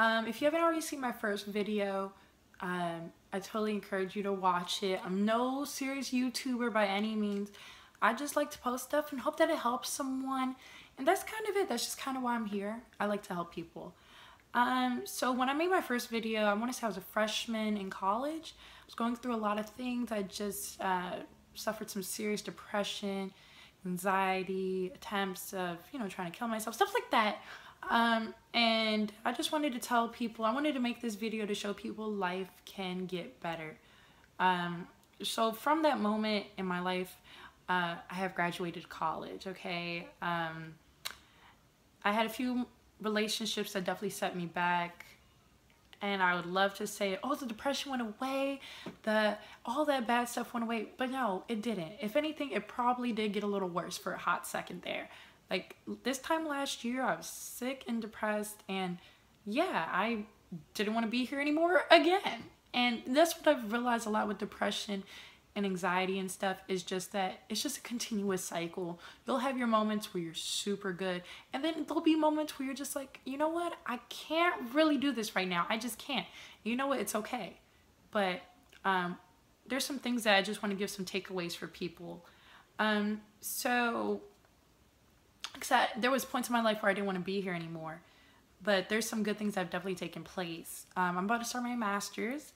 If you haven't already seen my first video, I totally encourage you to watch it. I'm no serious YouTuber by any means. I just like to post stuff and hope that it helps someone. And that's kind of it. That's just kind of why I'm here. I like to help people. So when I made my first video, I want to say I was a freshman in college. I was going through a lot of things. I just suffered some serious depression, anxiety, attempts of, trying to kill myself, stuff like that. And I just wanted to tell people, I wanted to make this video to show people life can get better. So from that moment in my life, I have graduated college, okay? I had a few relationships that definitely set me back, and I would love to say, oh, the depression went away, all that bad stuff went away, but no, it didn't. If anything, it probably did get a little worse for a hot second there. Like this time last year, I was sick and depressed, and yeah, I didn't want to be here anymore again. And that's what I've realized a lot with depression and anxiety and stuff, is just that it's just a continuous cycle. You'll have your moments where you're super good, and then there'll be moments where you're just like, you know what, I can't really do this right now. I just can't. You know what, it's okay. But there's some things that I just want to give some takeaways for people. So like I said, there was points in my life where I didn't want to be here anymore, but there's some good things that have definitely taken place. I'm about to start my master's,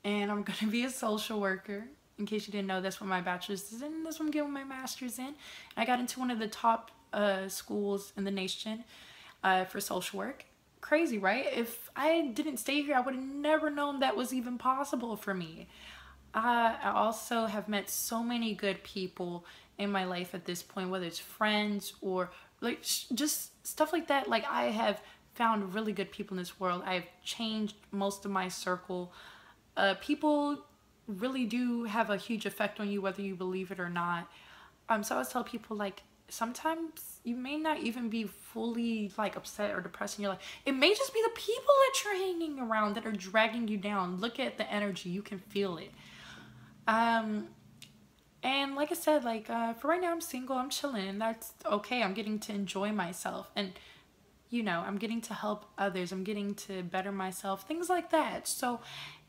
and I'm going to be a social worker. In case you didn't know, that's what my bachelor's is in. That's what I'm getting my master's in. And I got into one of the top schools in the nation for social work. Crazy, right? If I didn't stay here, I would have never known that was even possible for me. I also have met so many good people in my life at this point, whether it's friends or like just stuff like that. Like, I have found really good people in this world. I've changed most of my circle. People really do have a huge effect on you, whether you believe it or not. So I always tell people, like, sometimes you may not even be fully like upset or depressed in your life. It may just be the people that you're hanging around that are dragging you down. Look at the energy, you can feel it. And like I said, like, for right now, I'm single, I'm chilling. That's okay. I'm getting to enjoy myself, and I'm getting to help others. I'm getting to better myself, things like that. So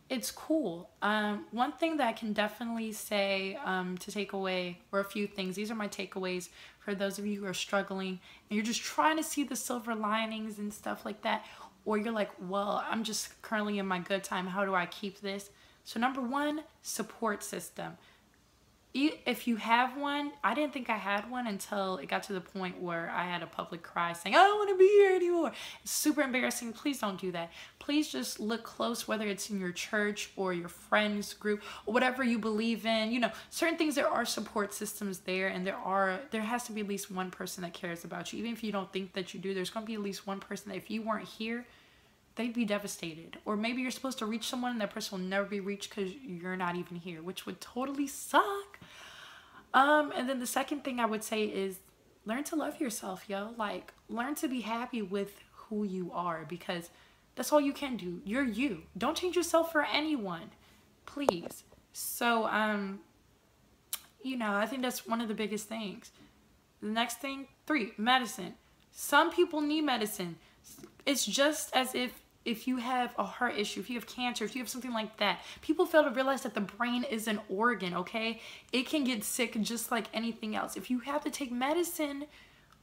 it's cool. One thing that I can definitely say to take away, or a few things, these are my takeaways for those of you who are struggling and you're just trying to see the silver linings and stuff like that, or you're like, well, I'm just currently in my good time. How do I keep this? So number one, support system. If you have one, I didn't think I had one until it got to the point where I had a public cry saying, I don't want to be here anymore. It's super embarrassing. Please don't do that. Please just look close, whether it's in your church or your friends group or whatever you believe in. Certain things, there are support systems there, and there has to be at least one person that cares about you. Even if you don't think that you do, there's going to be at least one person that if you weren't here, they'd be devastated. Or maybe you're supposed to reach someone and that person will never be reached because you're not even here, which would totally suck. And then the second thing I would say is learn to love yourself, yo. Like, learn to be happy with who you are, because that's all you can do. You're you. Don't change yourself for anyone, please. So, I think that's one of the biggest things. The next thing, 3, medicine. Some people need medicine. It's just as if you have a heart issue, if you have cancer, if you have something like that, people fail to realize that the brain is an organ, okay? It can get sick just like anything else. If you have to take medicine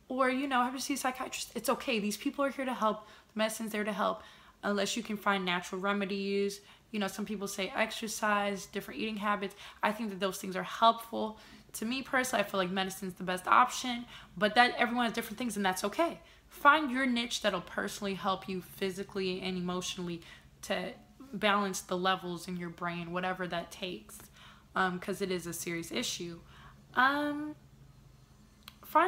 or, have to see a psychiatrist, it's okay. These people are here to help. The medicine's there to help, unless you can find natural remedies. Some people say exercise, different eating habits. I think that those things are helpful. To me personally, I feel like medicine's the best option, but that everyone has different things, and that's okay. Find your niche that'll personally help you physically and emotionally to balance the levels in your brain, whatever that takes, because it is a serious issue. Find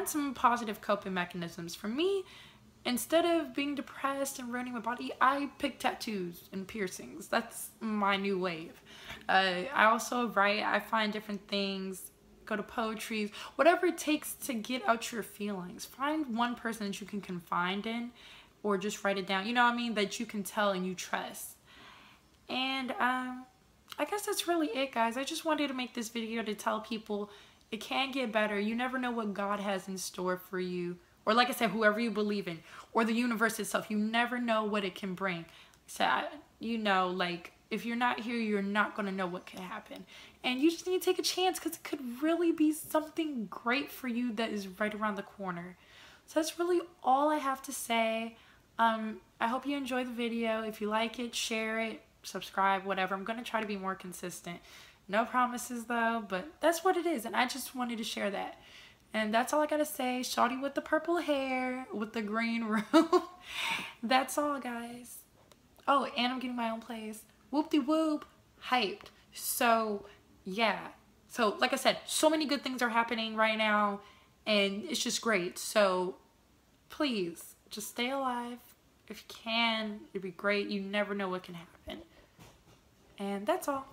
some positive coping mechanisms. For me, instead of being depressed and ruining my body, I pick tattoos and piercings. That's my new wave. I also write. I find different things, go to poetry, whatever it takes to get out your feelings. Find one person that you can confide in, or just write it down, that you can tell and you trust. And I guess that's really it, guys. I just wanted to make this video to tell people it can get better. You never know what God has in store for you Or like I said, whoever you believe in, or the universe itself. You never know what it can bring. So, you know, like, if you're not here, you're not going to know what could happen. And you just need to take a chance, because it could really be something great for you that is right around the corner. So that's really all I have to say. I hope you enjoyed the video. If you like it, share it, subscribe, whatever. I'm going to try to be more consistent. No promises though, but that's what it is. And I just wanted to share that. And that's all I got to say. Shawty with the purple hair, with the green room. That's all, guys. Oh, and I'm getting my own place. Whoop-de-whoop. Hyped. So, yeah. So, like I said, so many good things are happening right now. And it's just great. So, please, just stay alive. If you can, it'd be great. You never know what can happen. And that's all.